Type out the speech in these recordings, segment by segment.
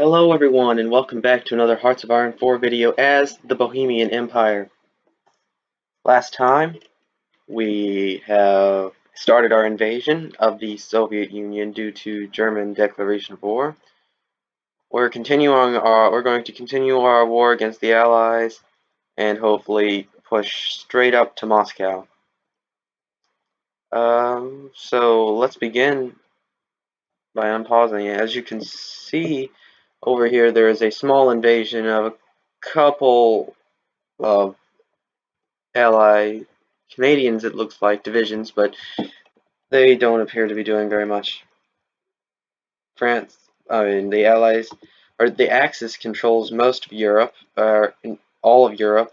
Hello everyone and welcome back to another Hearts of Iron 4 video as the Bohemian Empire. Last time we have started our invasion of the Soviet Union due to German declaration of war. We're going to continue our war against the Allies and hopefully push straight up to Moscow. So let's begin by unpausing it. As you can see over here, there is a small invasion of a couple of ally Canadians, it looks like, divisions, but they don't appear to be doing very much. The Allies, or the Axis controls most of Europe, all of Europe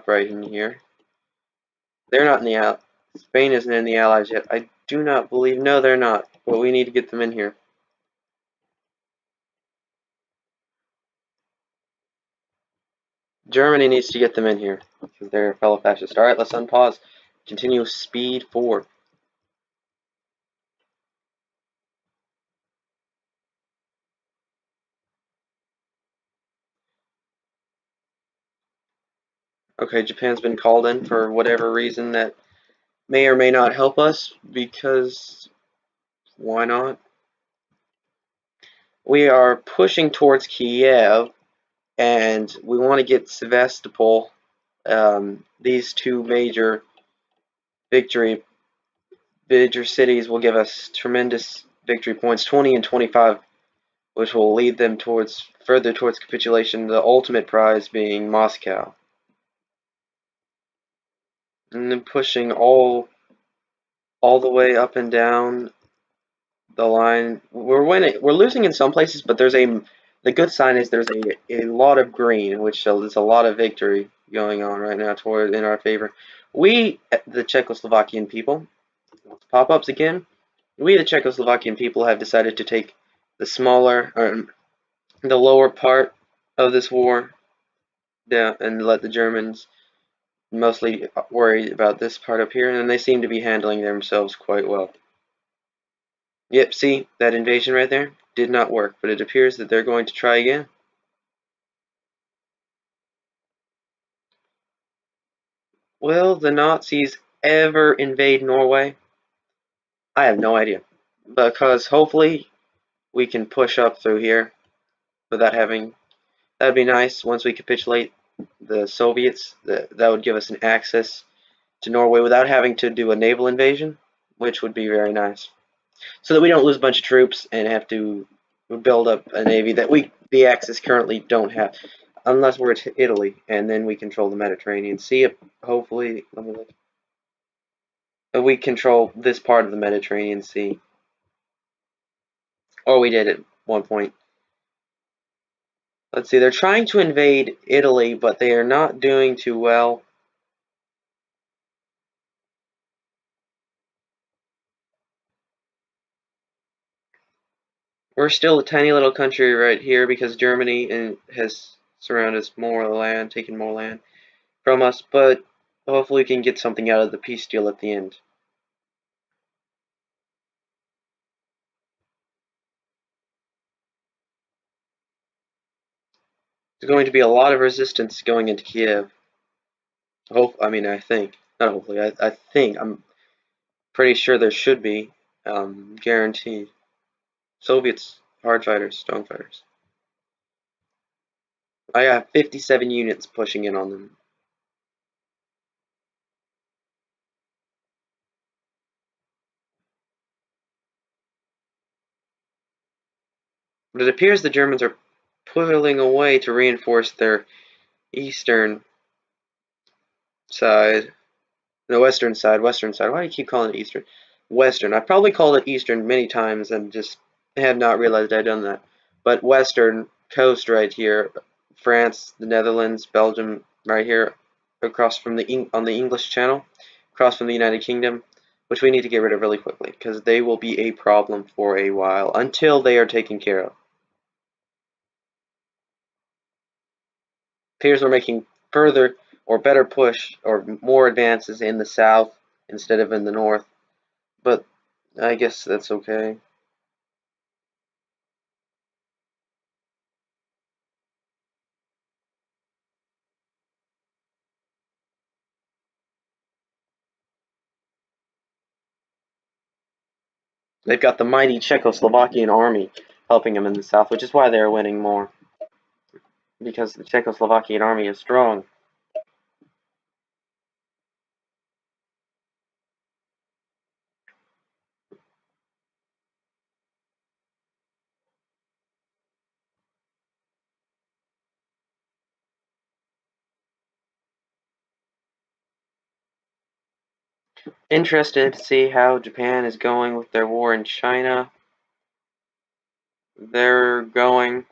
right in here. They're not in the Spain isn't in the Allies yet. I do not believe, no they're not, but we need to get them in here. Germany needs to get them in here, because they're fellow fascists. Alright, let's unpause. Continue speed 4. Okay, Japan's been called in for whatever reason that may or may not help us, because why not? We are pushing towards Kiev, and we want to get Sevastopol. These two major cities will give us tremendous victory points, 20 and 25, which will lead them further towards capitulation, the ultimate prize being Moscow. And then pushing all the way up and down the line. We're winning. We're losing in some places, but the good sign is there's a lot of green, which shows a lot of victory going on right now in our favor. We, the Czechoslovakian people, pop-ups again. We, the Czechoslovakian people, have decided to take the lower part of this war down and let the Germans mostly worry about this part up here, and they seem to be handling themselves quite well. Yep, see, that invasion right there did not work, but it appears that they're going to try again. Will the Nazis ever invade Norway? I have no idea, because hopefully we can push up through here without having. That'd be nice once we capitulate the Soviets. That would give us an access to Norway without having to do a naval invasion, which would be very nice, so that we don't lose a bunch of troops and have to build up a navy that the Axis currently don't have, unless we're to Italy, and then we control the Mediterranean Sea. Hopefully, let me look. We control this part of the Mediterranean Sea, or we did at one point. Let's see, they're trying to invade Italy, but they are not doing too well. We're still a tiny little country right here because Germany has surrounded us more land, taken more land from us, but hopefully we can get something out of the peace deal at the end. There's going to be a lot of resistance going into Kiev. I think. Not hopefully, I think. I'm pretty sure there should be. Guaranteed. Soviets, hard fighters, stone fighters. I got 57 units pushing in on them. But it appears the Germans are pulling away to reinforce their eastern side. The western side. Why do you keep calling it eastern? Western. I've probably called it eastern many times and just have not realized I'd done that. But western coast right here, France, the Netherlands, Belgium, right here, across from on the English Channel, across from the United Kingdom, which we need to get rid of really quickly because they will be a problem for a while until they are taken care of. Appears we're making further or better push or more advances in the south instead of in the north, but I guess that's okay. They've got the mighty Czechoslovakian army helping them in the south, which is why they're winning more. Because the Czechoslovakian army is strong. Interested to see how Japan is going with their war in China. They're going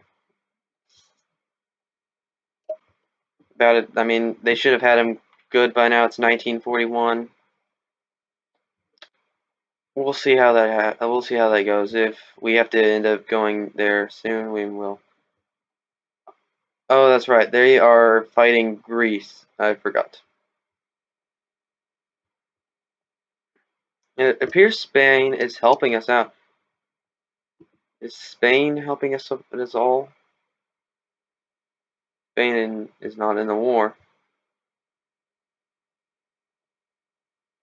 about it. I mean, they should have had him good by now. It's 1941. We'll see how we'll see how that goes. If we have to end up going there soon, we will. Oh, that's right. They are fighting Greece. I forgot. It appears Spain is helping us out. Is Spain helping us at all? Spain is not in the war.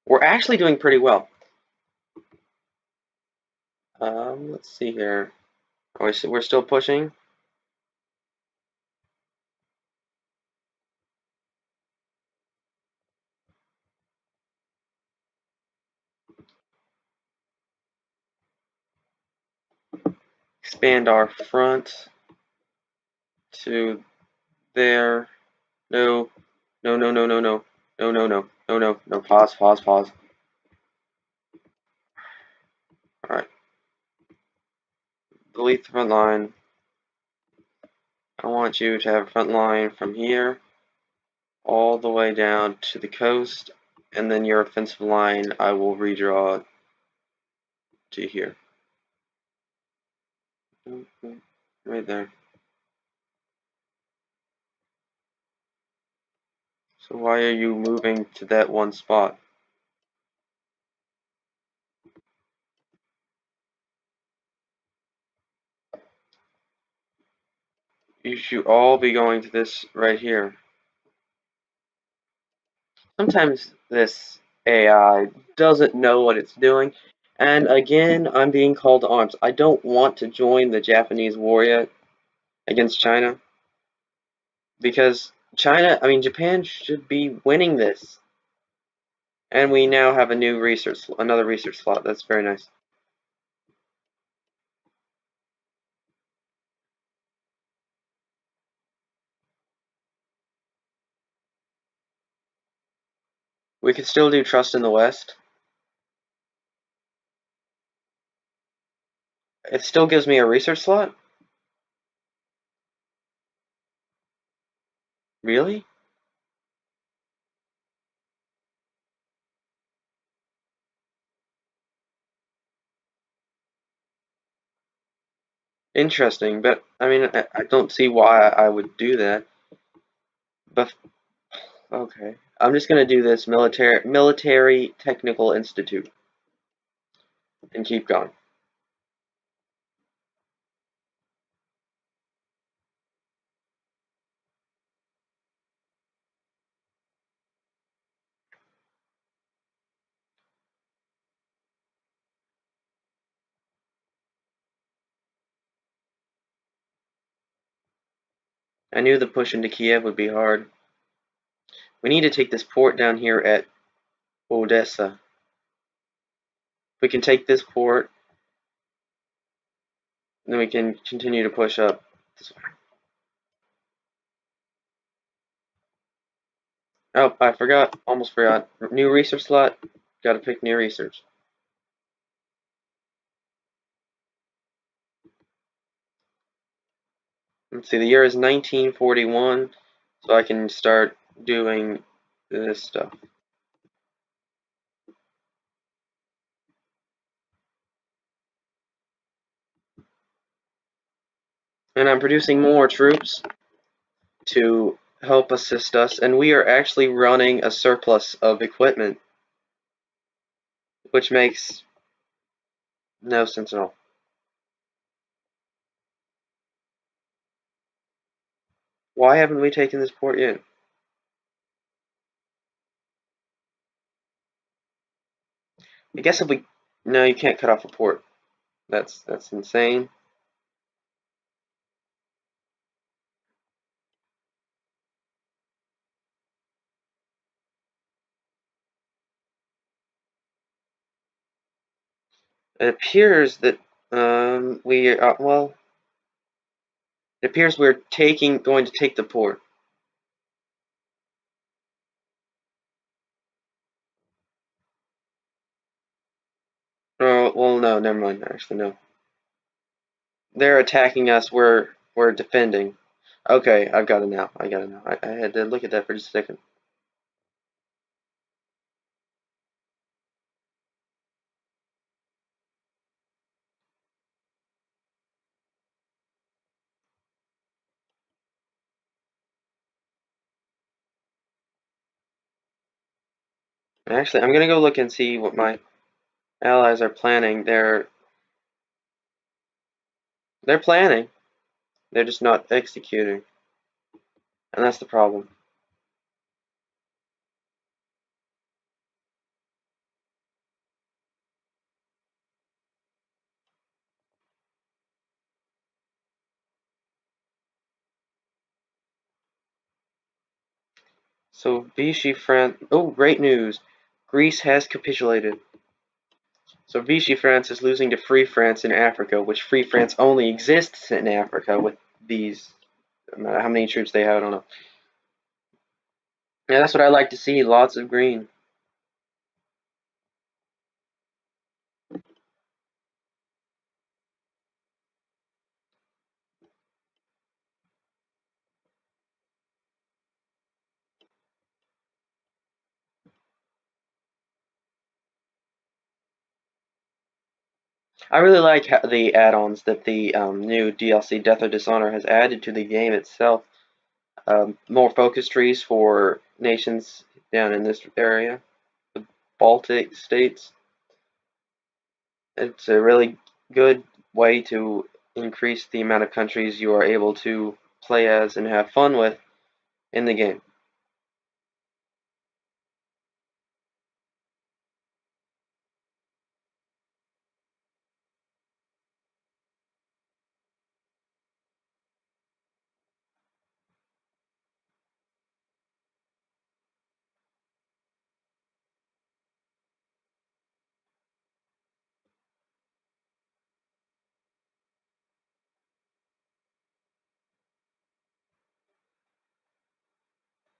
We're actually doing pretty well. Let's see here. We're still pushing. Expand our front to there. No, no, no, no, no, no, no, no, no, no, no, no. Pause, pause, pause. All right. Delete the front line. I want you to have a front line from here all the way down to the coast, and then your offensive line I will redraw to here. Right there. So why are you moving to that one spot? You should all be going to this right here. Sometimes this AI doesn't know what it's doing. And again, I'm being called to arms. I don't want to join the Japanese war yet against China. Because Japan should be winning this. And we now have another research slot. That's very nice. We could still do trust in the West. It still gives me a research slot? Really? Interesting, but I mean, I don't see why I would do that. But okay, I'm just gonna do this military technical institute and keep going. I knew the push into Kiev would be hard. We need to take this port down here at Odessa. If we can take this port, then we can continue to push up this way. Oh, I forgot. Almost forgot. New research slot. Gotta pick new research. Let's see, the year is 1941, so I can start doing this stuff. And I'm producing more troops to help assist us, and we are actually running a surplus of equipment, which makes no sense at all. Why haven't we taken this port yet? I guess if we... No, you can't cut off a port. That's insane. It appears that we well, it appears we're going to take the port. Oh well, no, never mind. Actually, no. They're attacking us. We're defending. Okay, I've got it now. I got it now. I had to look at that for just a second. Actually, I'm gonna go look and see what my allies are planning. They're planning. They're just not executing, and that's the problem. So Vichy France. Oh, great news! Greece has capitulated. So Vichy France is losing to Free France in Africa, which Free France only exists in Africa with these. No matter how many troops they have, I don't know. Yeah, that's what I like to see. Lots of green. I really like the add-ons that the new DLC Death or Dishonor has added to the game itself. More focus trees for nations down in this area, the Baltic states. It's a really good way to increase the amount of countries you are able to play as and have fun with in the game.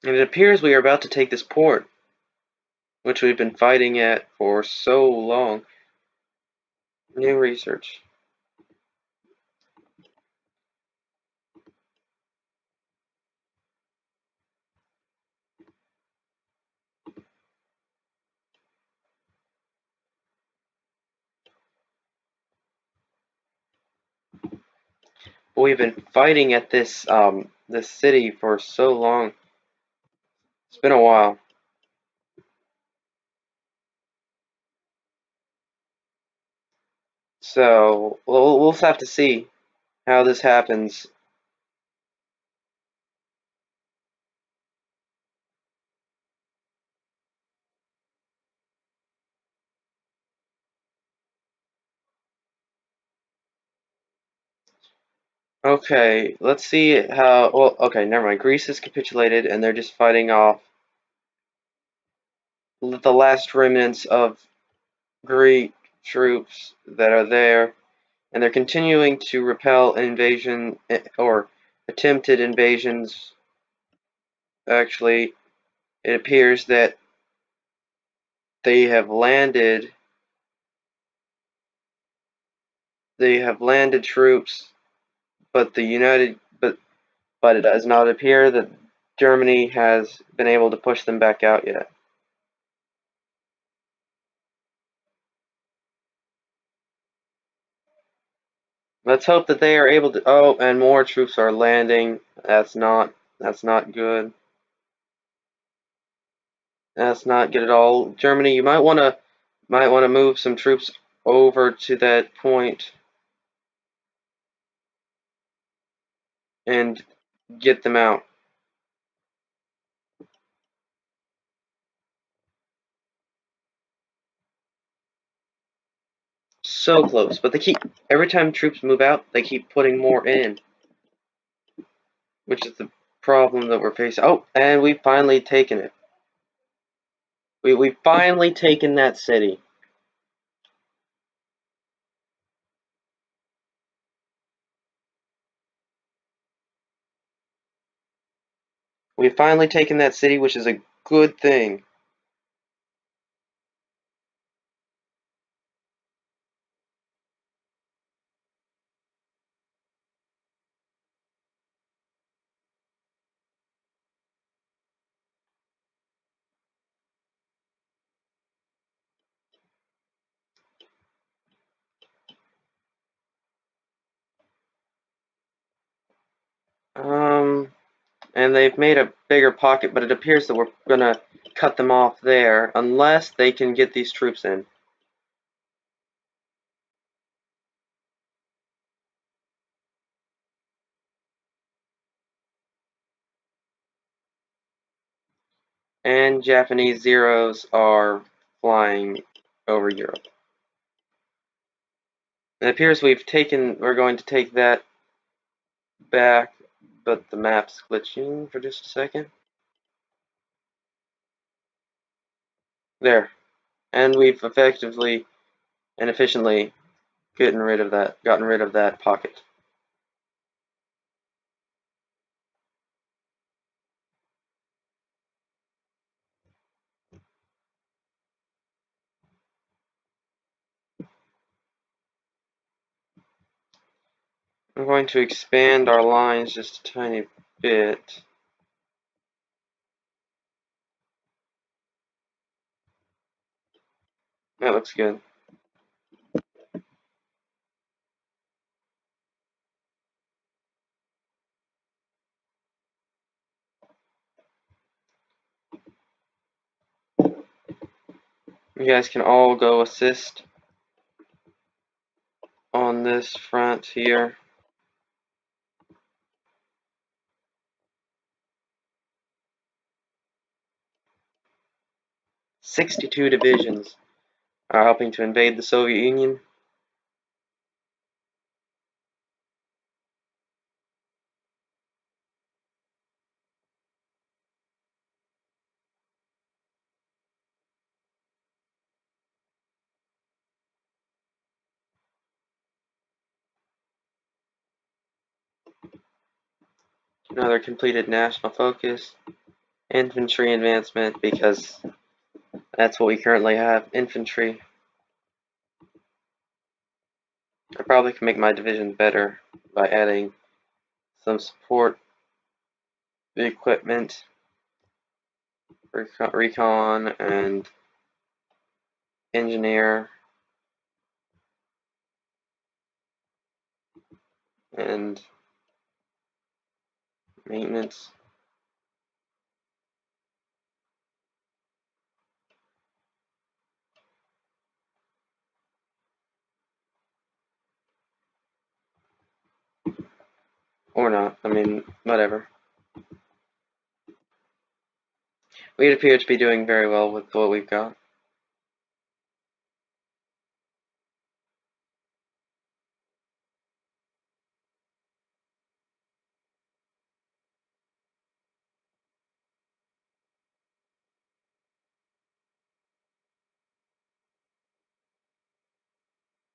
And it appears we are about to take this port, which we've been fighting at for so long. New research. We've been fighting at this city for so long. It's been a while. So we'll have to see how this happens. Okay, let's see how. Well, okay, never mind. Greece has capitulated, and they're just fighting off the last remnants of Greek troops that are there, and they're continuing to repel invasion or attempted invasions. Actually, it appears that they have landed. They have landed troops, but the United, but it does not appear that Germany has been able to push them back out yet. Let's hope that they are able to. Oh, and more troops are landing. That's not good. That's not good at all. Germany, you might want to move some troops over to that point and get them out. so close, but they keep, every time troops move out, they keep putting more in, which is the problem that we're facing. Oh, and we've finally taken it. We've finally taken that city. We've finally taken that city, which is a good thing. And they've made a bigger pocket, but it appears that we're gonna cut them off there unless they can get these troops in. And Japanese Zeros are flying over Europe. It appears we're going to take that back, but the map's glitching for just a second. There. And we've effectively and efficiently gotten rid of that pocket. I'm going to expand our lines just a tiny bit. That looks good. You guys can all go assist on this front here. "62 divisions are helping to invade the Soviet Union." Another completed national focus. Infantry advancement, because that's what we currently have, infantry. I probably can make my division better by adding some support equipment, recon and engineer, and maintenance. Or not, I mean, whatever. We appear to be doing very well with what we've got.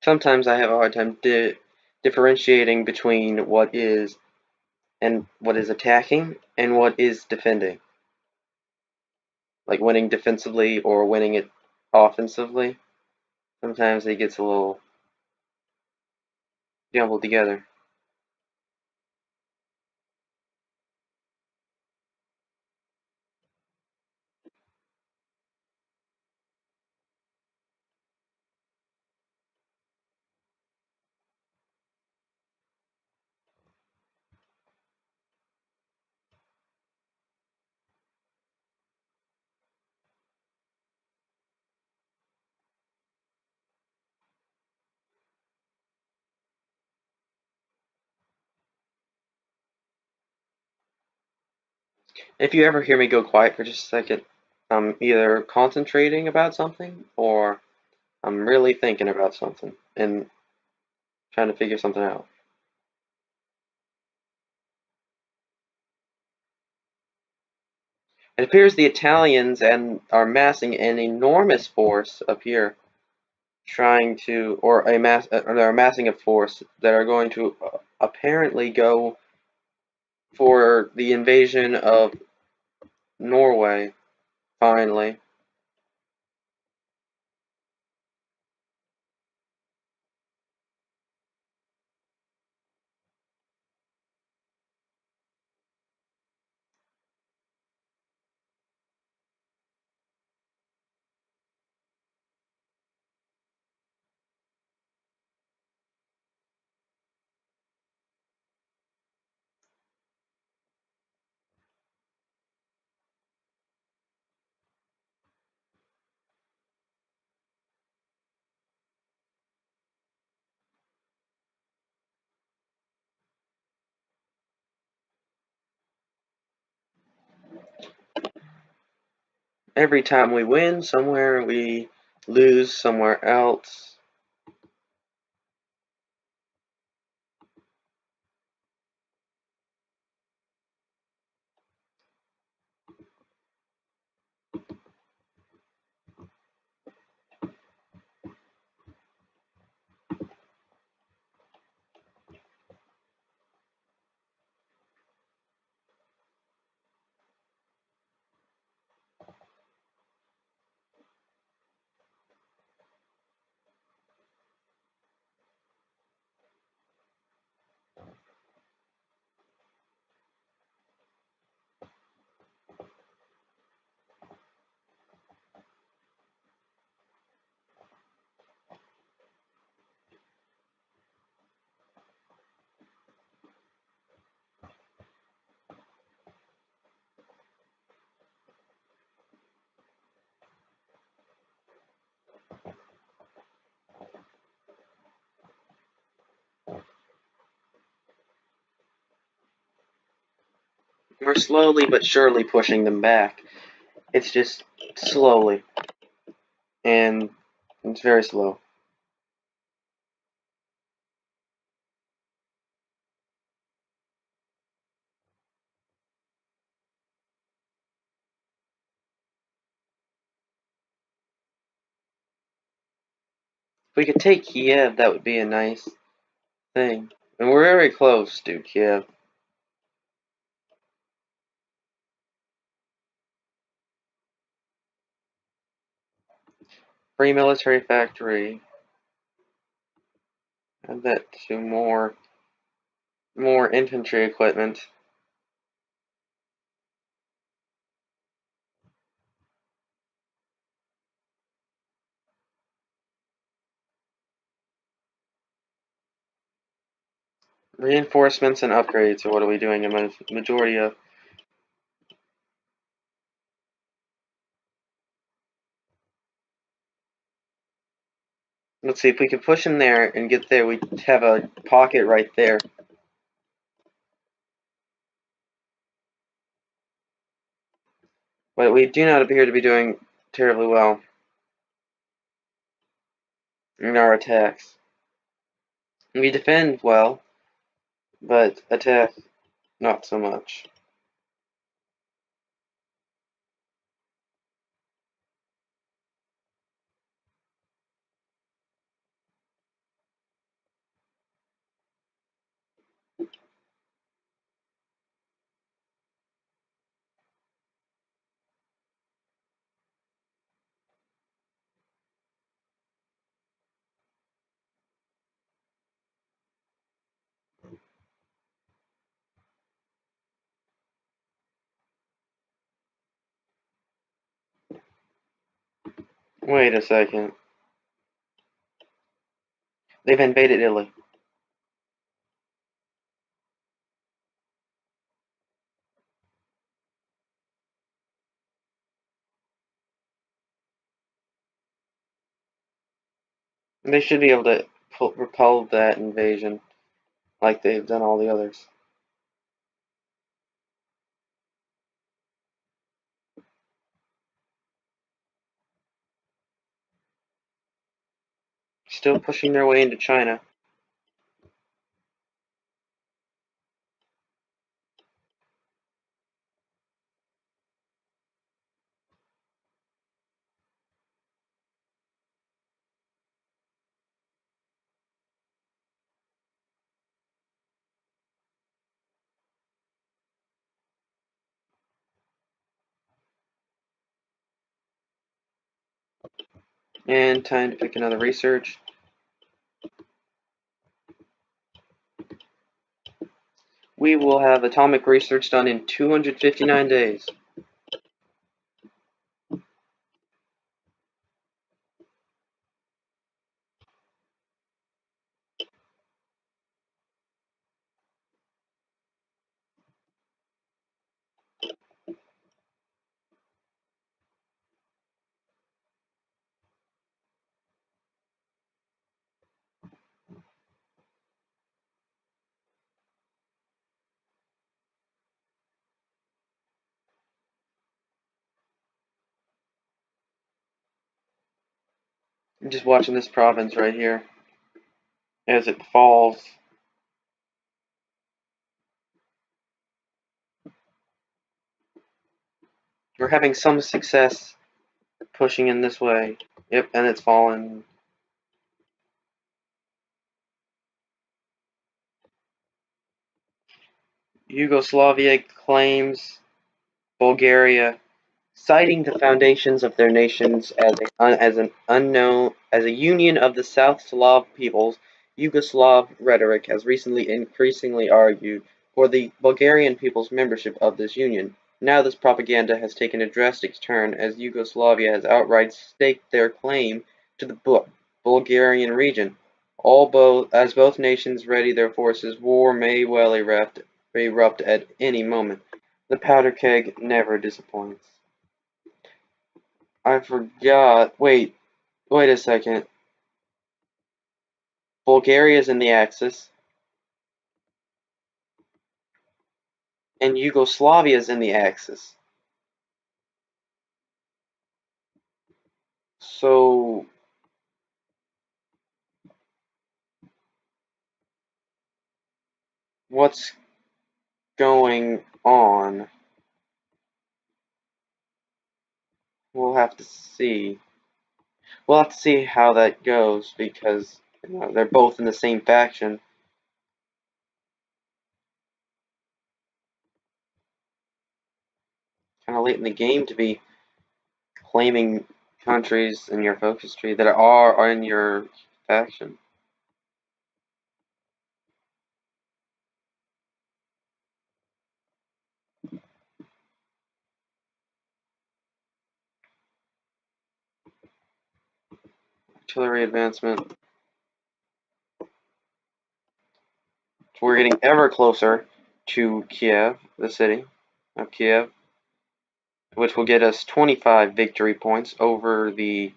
Sometimes I have a hard time differentiating between what is attacking and what is defending. Like winning defensively or winning it offensively. Sometimes it gets a little jumbled together. If you ever hear me go quiet for just a second, I'm either concentrating about something or I'm really thinking about something and trying to figure something out. It appears the Italians are massing an enormous force up here, trying to, or they're amassing a force that are going to apparently go for the invasion of Norway, finally. Every time we win somewhere, we lose somewhere else. We're slowly but surely pushing them back. It's just slowly, and it's very slow. If we could take Kiev, that would be a nice thing. And we're very close to Kiev. Free military factory. Add that to more infantry equipment. Reinforcements and upgrades. So what are we doing? A majority of. Let's see if we can push in there and get there. We have a pocket right there. But we do not appear to be doing terribly well in our attacks. We defend well, but attack not so much. Wait a second. They've invaded Italy. They should be able to repel that invasion like they've done all the others. still pushing their way into China. And time to pick another research. We will have atomic research done in 259 days. I'm just watching this province right here as it falls. We're having some success pushing in this way. Yep, and it's fallen. Yugoslavia claims Bulgaria, citing the foundations of their nations as a union of the South Slav peoples. Yugoslav rhetoric has recently increasingly argued for the Bulgarian people's membership of this union. Now this propaganda has taken a drastic turn as Yugoslavia has outright staked their claim to the Bulgarian region. As both nations ready their forces, war may well erupt at any moment. The powder keg never disappoints. I forgot. Wait a second. Bulgaria's in the Axis, and Yugoslavia's in the Axis. So, what's going on? We'll have to see. We'll have to see how that goes because they're both in the same faction. Kind of late in the game to be claiming countries in your focus tree that are in your faction. Artillery advancement. So we're getting ever closer to Kiev, the city of Kiev, which will get us 25 victory points over the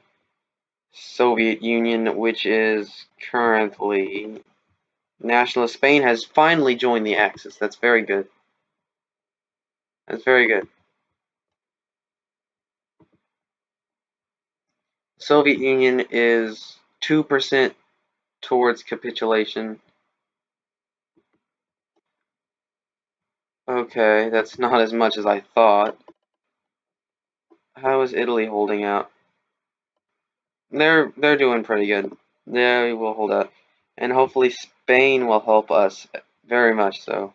Soviet Union, which is currently nationalist. Spain has finally joined the Axis. That's very good. That's very good. Soviet Union is 2% towards capitulation. Okay, that's not as much as I thought. How is Italy holding out? They're doing pretty good. They will hold out. And hopefully Spain will help us very much so.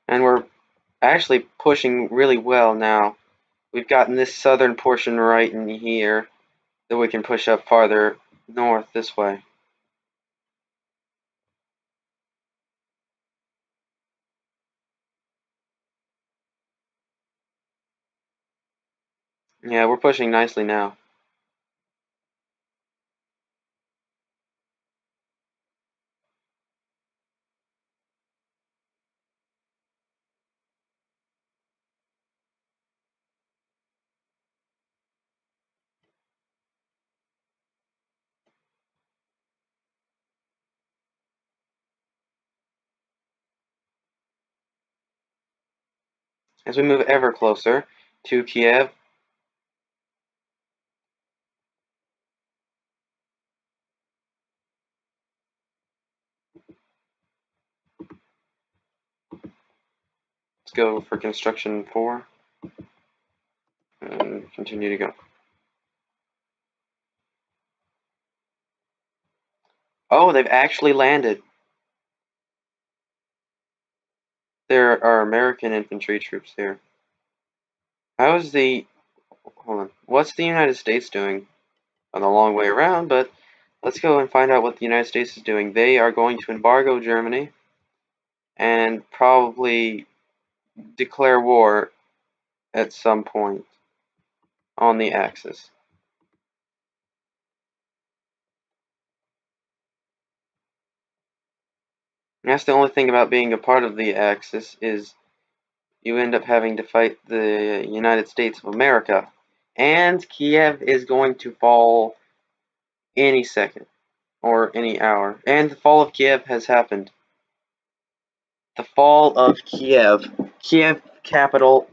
And we're actually pushing really well now. We've gotten this southern portion right in here that we can push up farther north this way. Yeah, we're pushing nicely now. As we move ever closer to Kiev, let's go for construction 4 and continue to go. Oh, they've actually landed. There are American infantry troops here. How is the... Hold on. What's the United States doing? On the long way around, but let's go and find out what the United States is doing. They are going to embargo Germany and probably declare war at some point on the Axis. And that's the only thing about being a part of the Axis is you end up having to fight the United States of America. And Kiev is going to fall any second or any hour. And the fall of Kiev has happened. The fall of Kiev. Kiev, capital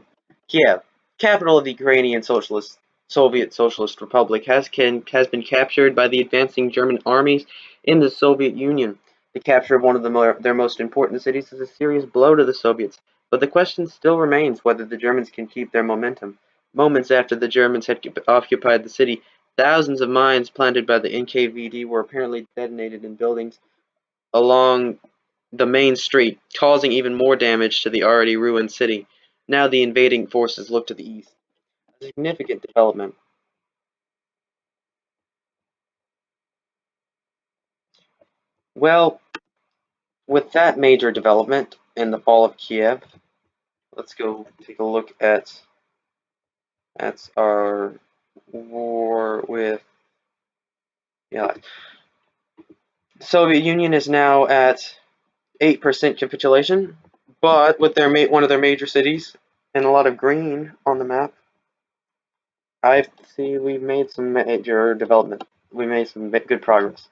of the Ukrainian Soviet Socialist Republic, has been captured by the advancing German armies in the Soviet Union. The capture of one of their most important cities is a serious blow to the Soviets, but the question still remains whether the Germans can keep their momentum. Moments after the Germans had occupied the city, thousands of mines planted by the NKVD were apparently detonated in buildings along the main street, causing even more damage to the already ruined city. Now the invading forces look to the east. A significant development. Well, with that major development in the fall of Kiev, let's go take a look at our war with, yeah. The Soviet Union is now at 8% capitulation, but with one of their major cities and a lot of green on the map, I see we've made some major development. We made some good progress.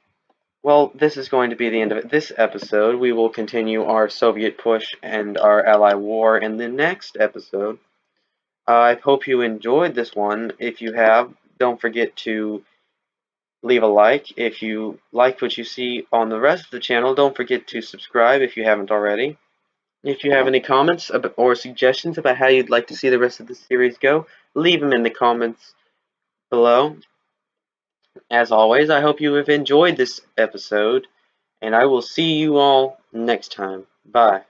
Well, this is going to be the end of this episode. We will continue our Soviet push and our ally war in the next episode. I hope you enjoyed this one. If you have, don't forget to leave a like. If you like what you see on the rest of the channel, don't forget to subscribe if you haven't already. If you have any comments or suggestions about how you'd like to see the rest of the series go, leave them in the comments below. As always, I hope you have enjoyed this episode, and I will see you all next time. Bye.